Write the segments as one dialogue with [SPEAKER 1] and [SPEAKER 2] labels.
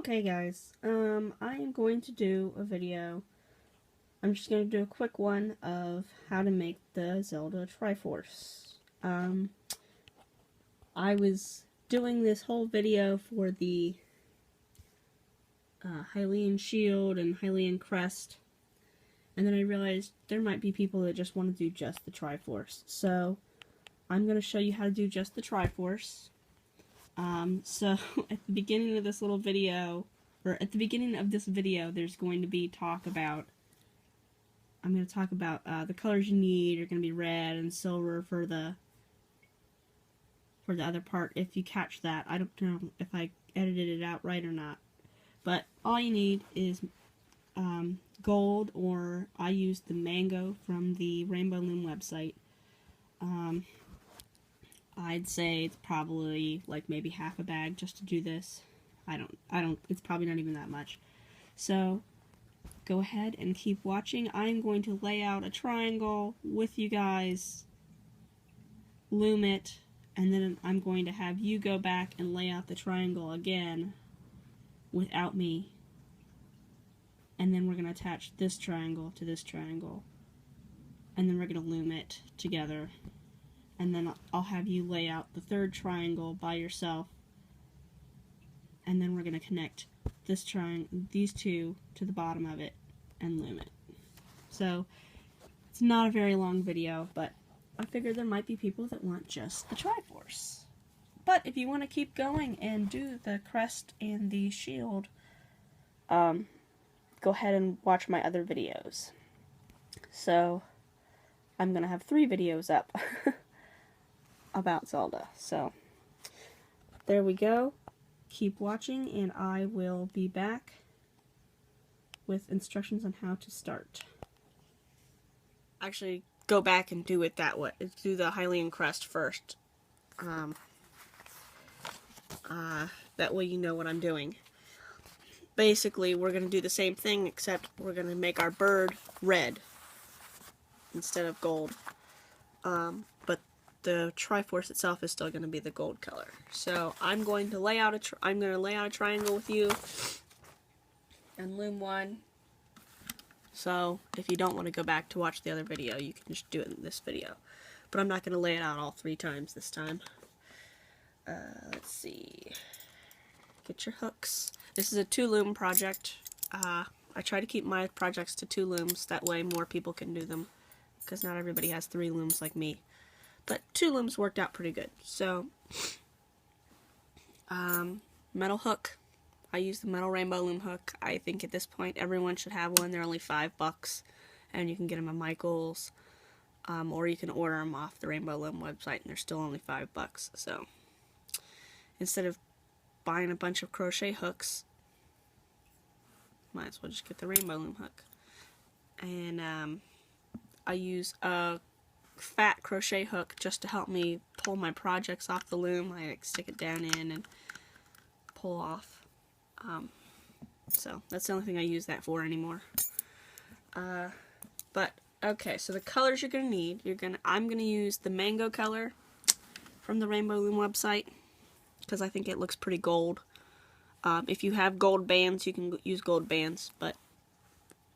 [SPEAKER 1] Okay guys, I am going to do a video. I'm just going to do a quick one of how to make the Zelda Triforce. I was doing this whole video for the Hylian Shield and Hylian Crest, and then I realized there might be people that just want to do just the Triforce. So, I'm going to show you how to do just the Triforce. So, at the beginning of this little video, or at the beginning of this video, there's going to be I'm going to talk about the colors you need are going to be red and silver for the other part. If you catch that, I don't know if I edited it out right or not, but all you need is gold, or I used the mango from the Rainbow Loom website. I'd say it's probably like maybe half a bag just to do this. It's probably not even that much. So, go ahead and keep watching. I'm going to lay out a triangle with you guys, loom it, and then I'm going to have you go back and lay out the triangle again without me. And then we're going to attach this triangle to this triangle. And then we're going to loom it together. And then I'll have you lay out the third triangle by yourself. And then we're going to connect these two to the bottom of it and loom it. So, it's not a very long video, but I figured there might be people that want just the Triforce. But if you want to keep going and do the crest and the shield, go ahead and watch my other videos. So, I'm going to have 3 videos up about Zelda. So, there we go. Keep watching, and I will be back with instructions on how to start. Actually, go back and do it that way. Do the Hylian Crest first. That way you know what I'm doing. Basically, we're going to do the same thing, except we're going to make our bird red instead of gold. But the Triforce itself is still going to be the gold color. So I'm going to lay out a triangle with you and loom one. So if you don't want to go back to watch the other video, you can just do it in this video. But I'm not going to lay it out all 3 times this time. Let's see. Get your hooks. This is a 2 loom project. I try to keep my projects to 2 looms. That way more people can do them, because not everybody has 3 looms like me. But 2 looms worked out pretty good. So, metal hook. I use the metal rainbow loom hook. I think at this point everyone should have one. They're only $5, and you can get them at Michael's, or you can order them off the Rainbow Loom website, and they're still only $5. So, instead of buying a bunch of crochet hooks, might as well just get the Rainbow Loom hook. And I use a fat crochet hook just to help me pull my projects off the loom. I stick it down in and pull off. So that's the only thing I use that for anymore. But okay, so the colors you're gonna need, I'm gonna use the mango color from the Rainbow Loom website because I think it looks pretty gold. If you have gold bands, you can use gold bands, but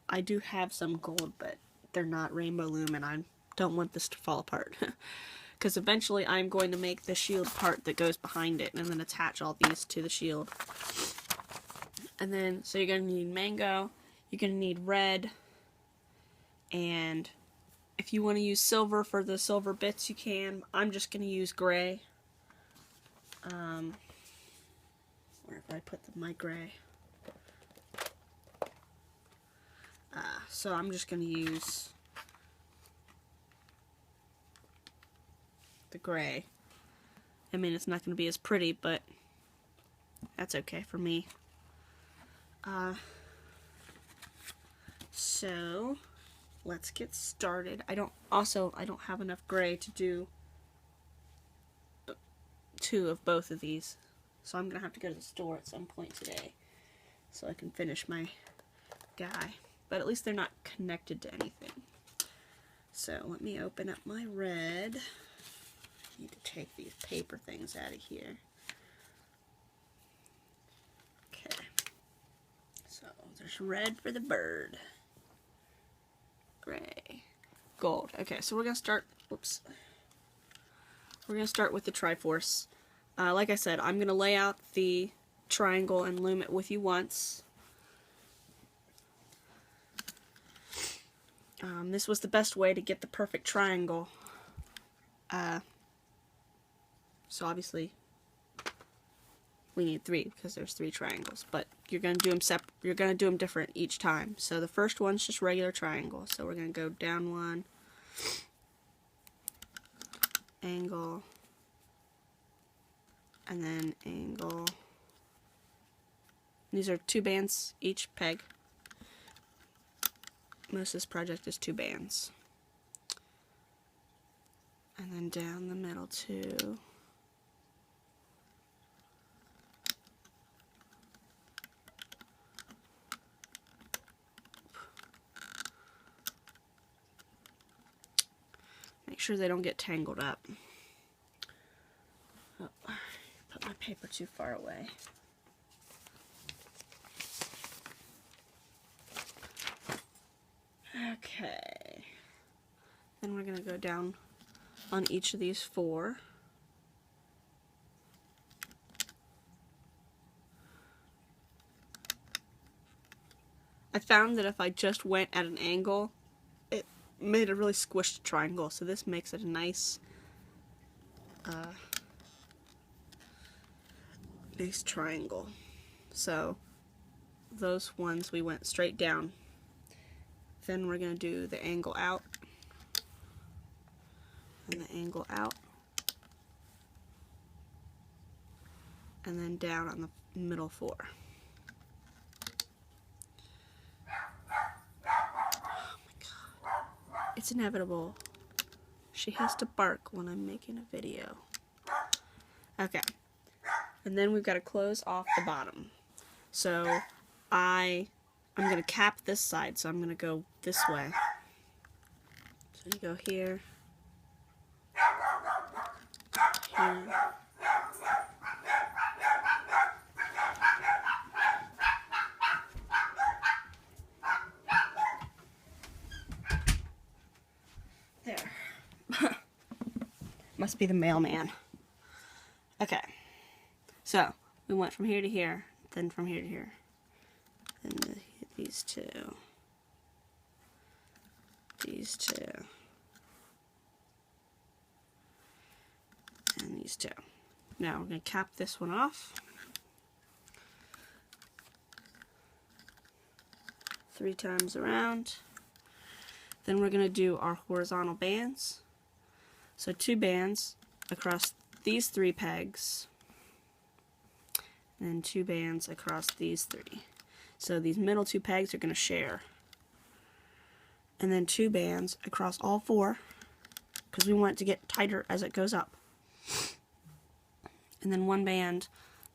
[SPEAKER 1] I do have some gold, but they're not Rainbow Loom, and I don't want this to fall apart. Because eventually I'm going to make the shield part that goes behind it and then attach all these to the shield. And then, so you're going to need mango, you're going to need red, and if you want to use silver for the silver bits, you can. I'm just going to use gray. Where did I put my gray? So I'm just going to use the gray. I mean, it's not going to be as pretty, but that's okay for me. So let's get started. I don't have enough gray to do 2 of both of these, so I'm gonna have to go to the store at some point today so I can finish my guy. But at least they're not connected to anything. So let me open up my red. I need to take these paper things out of here. Okay. There's red for the bird. Gray. Gold. Okay, so we're going to start, whoops. We're going to start with the Triforce. Like I said, I'm going to lay out the triangle and loom it with you once. This was the best way to get the perfect triangle. So obviously we need 3 because there's 3 triangles, but you're going to do them you're going to do them different each time. So the first one's just regular triangle. So we're going to go down 1, angle, and then angle. These are 2 bands each peg. Most of this project is 2 bands. And then down the middle 2. Make sure they don't get tangled up. Oh, put my paper too far away. Okay. Then we're going to go down on each of these 4. I found that if I just went at an angle, it made a really squished triangle, so this makes it a nice nice triangle. So those ones we went straight down. Then we're going to do the angle out and the angle out, and then down on the middle 4. It's inevitable. She has to bark when I'm making a video. Okay. And then we've got to close off the bottom. So I'm going to cap this side, so I'm going to go this way. So you go here. Here. There. Must be the mailman. Okay. So, we went from here to here, then from here to here. Then these 2. These 2. And these 2. Now, we're going to cap this one off. 3 times around. Then we're going to do our horizontal bands. So 2 bands across these 3 pegs, and then 2 bands across these 3. So these middle 2 pegs are going to share. And then 2 bands across all 4, because we want it to get tighter as it goes up. And then 1 band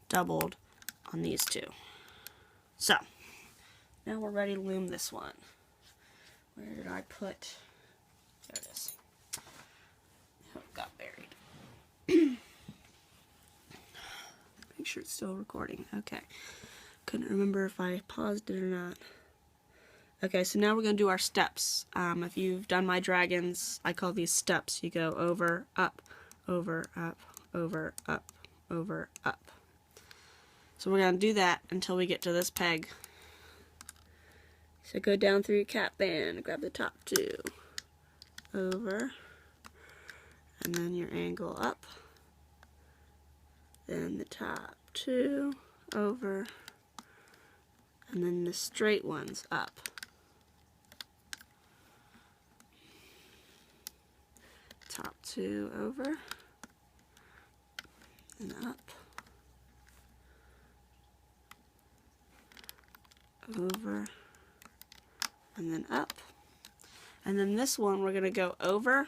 [SPEAKER 1] doubled on these 2. So, now we're ready to loom this one. Where did I put? There it is. Oh, it got buried. Make sure it's still recording. Okay. Couldn't remember if I paused it or not. Okay, so now we're going to do our steps. If you've done my dragons, I call these steps. You go over, up, over, up, over, up, over, up. So we're going to do that until we get to this peg. So go down through your cap band, grab the top 2, over, and then your angle up, then the top 2, over, and then the straight ones up. Top 2 over, and up, over, and then up. And then this one we're going to go over,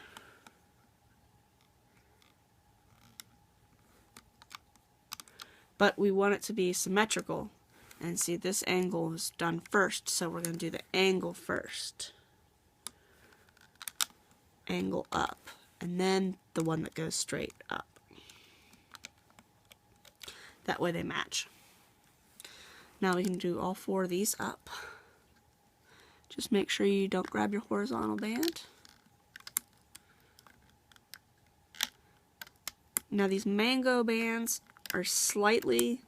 [SPEAKER 1] but we want it to be symmetrical. And see, this angle is done first, so we're going to do the angle first. Angle up, and then the one that goes straight up. That way they match. Now we can do all 4 of these up. Just make sure you don't grab your horizontal band. Now these mango bands are slightly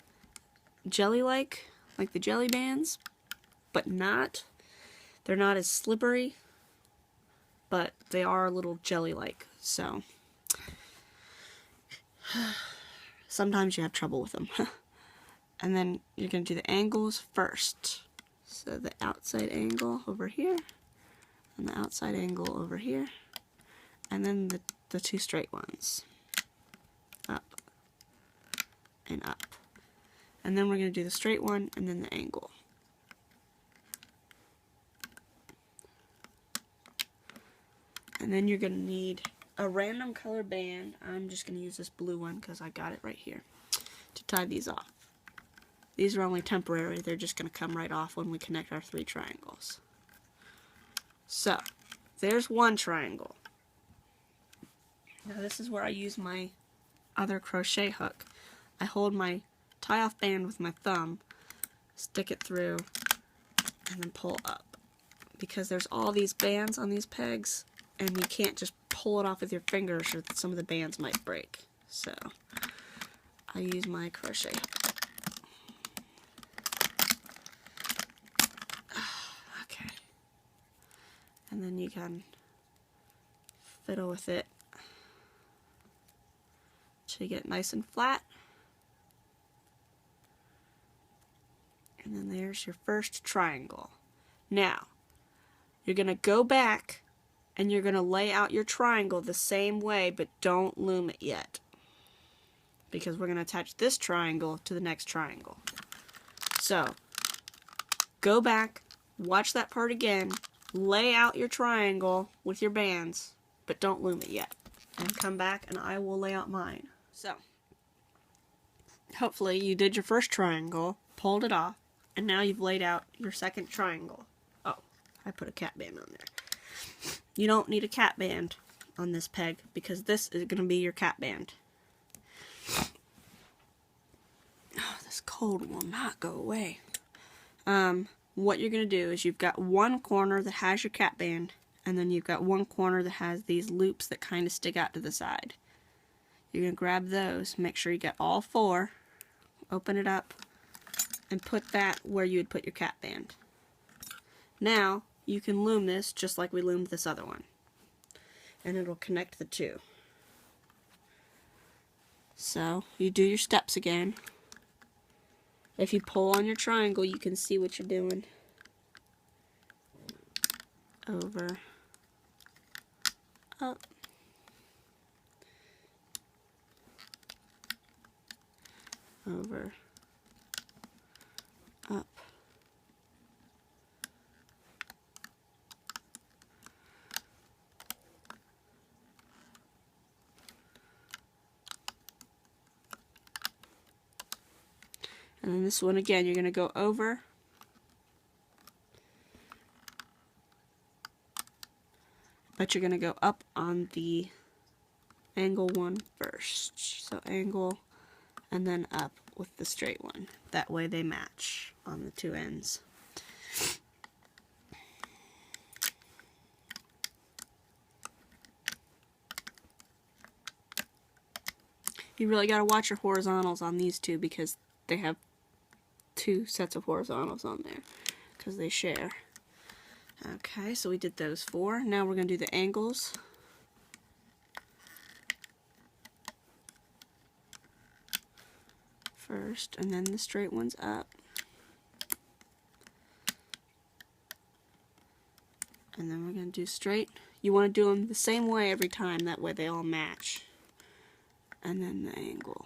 [SPEAKER 1] jelly-like, like the jelly bands, but they're not as slippery, but they are a little jelly-like, so sometimes you have trouble with them. And then you're going to do the angles first. So the outside angle over here, and the outside angle over here, and then the two straight ones. Up and up. And then we're going to do the straight one and then the angle. And then you're going to need a random color band. I'm just going to use this blue one because I got it right here to tie these off. These are only temporary. They're just going to come right off when we connect our 3 triangles. So, there's one triangle. Now this is where I use my other crochet hook. I hold my tie-off band with my thumb, stick it through, and then pull up. Because there's all these bands on these pegs, and you can't just pull it off with your fingers or some of the bands might break. So, I use my crochet hook. Okay. And then you can fiddle with it till you get it nice and flat. And then there's your first triangle. Now, you're going to go back and you're going to lay out your triangle the same way, but don't loom it yet. Because we're going to attach this triangle to the next triangle. So, go back, watch that part again, lay out your triangle with your bands, but don't loom it yet. And come back and I will lay out mine. So, hopefully you did your first triangle, pulled it off, and now you've laid out your second triangle. Oh, I put a cat band on there. You don't need a cat band on this peg because this is going to be your cat band. Oh, this cold will not go away. What you're going to do is you've got one corner that has your cat band, and then you've got one corner that has these loops that kind of stick out to the side. You're going to grab those, make sure you get all 4, open it up, and put that where you would put your cat band. Now, you can loom this just like we loomed this other one. And it'll connect the 2. So, you do your steps again. If you pull on your triangle, you can see what you're doing. Over, up, over, up, and then this one again, you're going to go over, but you're going to go up on the angle one first. So angle and then up with the straight one. That way they match on the 2 ends. You really got to watch your horizontals on these 2 because they have 2 sets of horizontals on there because they share. Okay, so we did those 4. Now we're going to do the angles. First, and then the straight ones up. And then we're going to do straight. You want to do them the same way every time, that way they all match. And then the angle.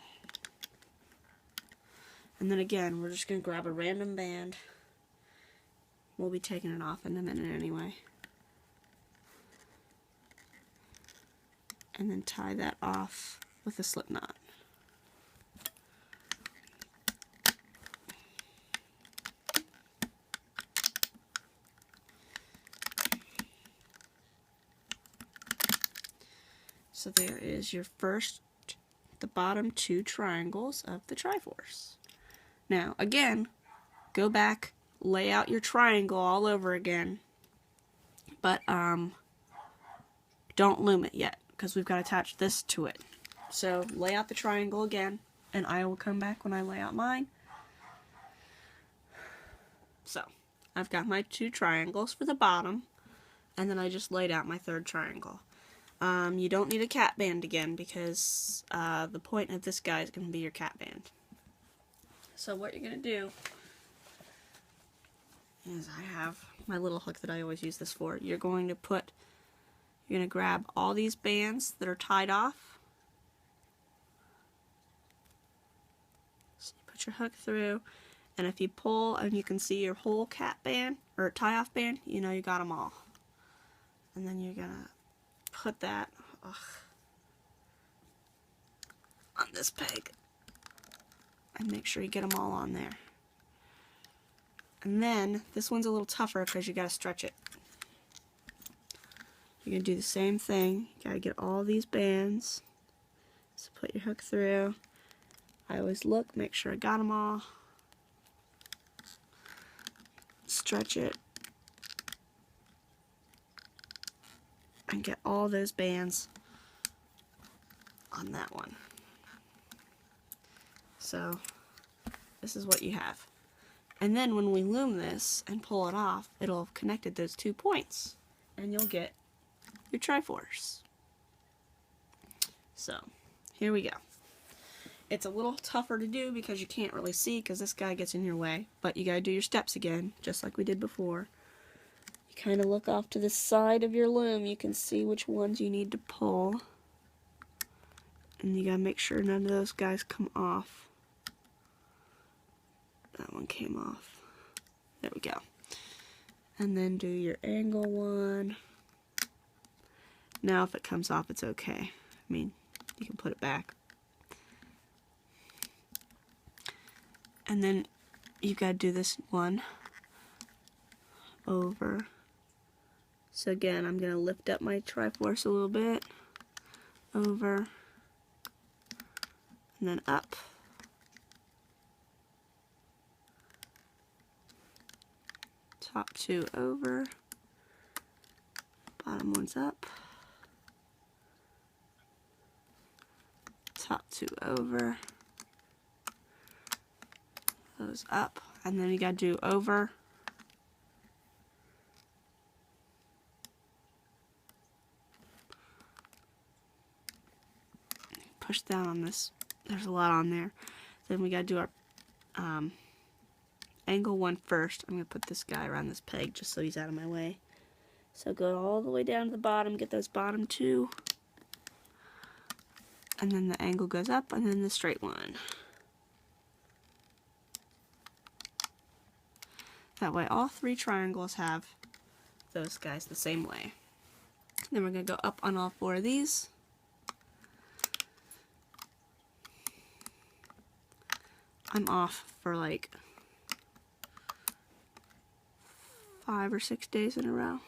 [SPEAKER 1] And then again, we're just going to grab a random band. We'll be taking it off in a minute anyway. And then tie that off with a slip knot. So there is your first, the bottom 2 triangles of the Triforce. Now, again, go back, lay out your triangle all over again, But don't loom it yet, because we've got to attach this to it. So lay out the triangle again, and I will come back when I lay out mine. So I've got my 2 triangles for the bottom, and then I just laid out my 3rd triangle. You don't need a cat band again, because the point of this guy is going to be your cat band. So what you're going to do is, I have my little hook that I always use this for. You're going to grab all these bands that are tied off. So you put your hook through, and if you pull and you can see your whole cat band, or tie off band, you know you got them all. And then you're going to put that on this peg and make sure you get them all on there. And then this one's a little tougher because you got to stretch it. You're going to do the same thing. You got to get all these bands. So put your hook through. I always look, make sure I got them all. Stretch it. And get all those bands on that one. So this is what you have. And then when we loom this and pull it off, it'll have connected those 2 points, and you'll get your Triforce. So here we go. It's a little tougher to do because you can't really see because this guy gets in your way, but you gotta do your steps again, just like we did before. You kind of look off to the side of your loom. You can see which ones you need to pull, and you gotta make sure none of those guys come off. That one came off. There we go. And then do your angle one. Now if it comes off, it's okay. I mean, you can put it back. And then you've got to do this one over. So again, I'm going to lift up my Triforce a little bit. Over. And then up. Top 2 over. Bottom one's up. Top 2 over. Those up. And then you gotta do over. Push down on this. There's a lot on there. Then we gotta do our angle one first. I'm gonna put this guy around this peg just so he's out of my way. So go all the way down to the bottom, get those bottom 2. And then the angle goes up, and then the straight one. That way all 3 triangles have those guys the same way. Then we're going to go up on all 4 of these. I'm off for like 5 or 6 days in a row.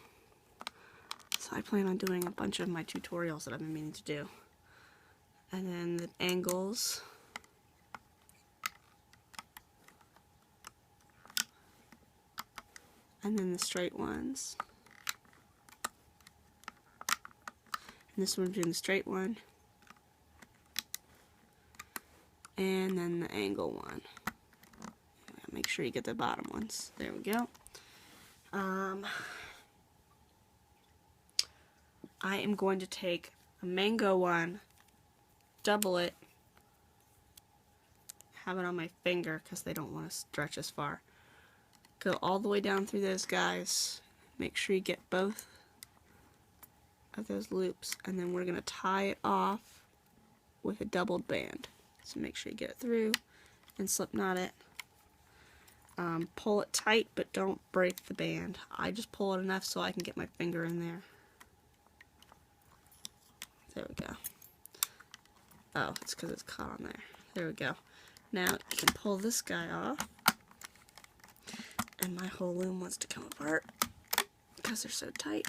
[SPEAKER 1] So I plan on doing a bunch of my tutorials that I've been meaning to do. And then the angles. And then the straight ones. And this one doing the straight one. And then the angle one. Make sure you get the bottom ones. There we go. I am going to take a mango one, double it, have it on my finger because they don't want to stretch as far. Go all the way down through those guys. Make sure you get both of those loops, and then we're going to tie it off with a doubled band. So make sure you get it through and slip knot it. Pull it tight, but don't break the band. I just pull it enough so I can get my finger in there. There we go. Oh, it's because it's caught on there. There we go. Now you can pull this guy off. And my whole loom wants to come apart because they're so tight.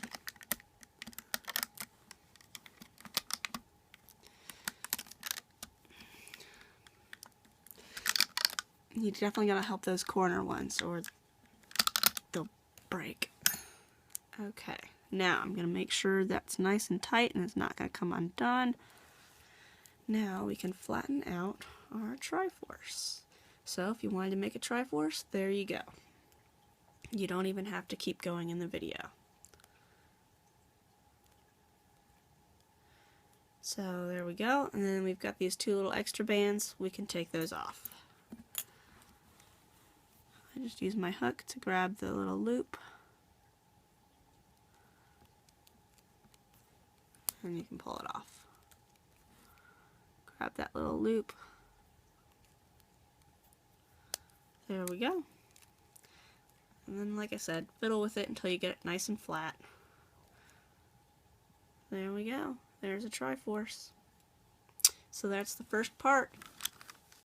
[SPEAKER 1] You definitely gotta help those corner ones or they'll break. Okay, Now I'm going to make sure that's nice and tight and it's not going to come undone. Now we can flatten out our Triforce. So if you wanted to make a Triforce, there you go. You don't even have to keep going in the video. So there we go, and then we've got these two little extra bands. We can take those off. I just use my hook to grab the little loop, and you can pull it off. Grab that little loop. There we go. And then, like I said, fiddle with it until you get it nice and flat. There we go. There's a Triforce. So that's the first part.